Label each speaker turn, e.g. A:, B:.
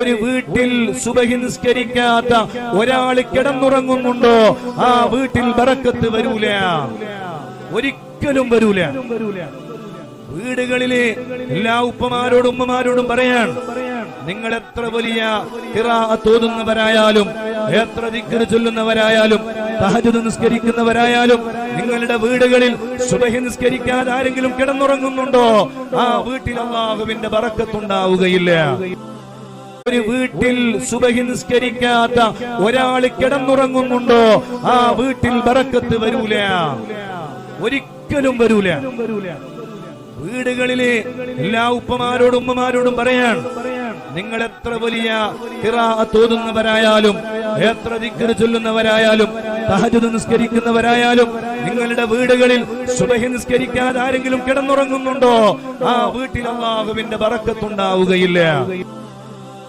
A: ഒരു വീട്ടിൽ സുബഹി നിസ്കരിക്കാത്ത ഒരാൾ കിടന്നുറങ്ങുന്നുണ്ടോ ആ വീട്ടിൽ ബറക്കത്ത് വരൂല, ഒരിക്കലും വരൂല. വീടുകളിലെ എല്ലാ ഉപ്പമാരോടും ഉമ്മമാരോടും പറയാൻ, നിങ്ങൾ എത്ര വലിയ ഖിറാഅത്ത് ഓതുന്നവരായാലും, എത്ര ദിക്ർ ചൊല്ലുന്നവരായാലും, തഹജ്ജുദ് നിസ്കരിക്കുന്നവരായാലും, നിങ്ങളുടെ വീടുകളിൽ സുബഹി നിസ്കരിക്കാതെ ആരെങ്കിലും കിടന്നുറങ്ങുന്നുണ്ടോ ആ വീട്ടിൽ അല്ലാഹുവിന്റെ ബറക്കത്ത് ഉണ്ടാവുകയില്ല. ഒരു വീട്ടിൽ സുബഹി നിസ്കരിക്കാത്ത ഒരാൾ കിടന്നുറങ്ങുന്നുണ്ടോ ആ വീട്ടിൽ ബറക്കത്ത് വരൂല, ഒരിക്കലും വരൂല. വീടുകളിലെ എല്ലാ ഉപ്പമാരോടും ഉമ്മമാരോടും പറയാൻ, നിങ്ങൾ എത്ര വലിയ ഖിറാഅത്ത് ഓതുന്നവരായാലും, എത്ര ദിക്ർ ചൊല്ലുന്നവരായാലും, തഹജ്ജുദ് നിസ്കരിക്കുന്നവരായാലും, നിങ്ങളുടെ വീടുകളിൽ സുബഹി നിസ്കരിക്കാതെ ആരെങ്കിലും കിടന്നുറങ്ങുന്നുണ്ടോ ആ വീട്ടിൽ അല്ലാഹുവിന്റെ ബറക്കത്ത് ഉണ്ടാവുകയില്ല.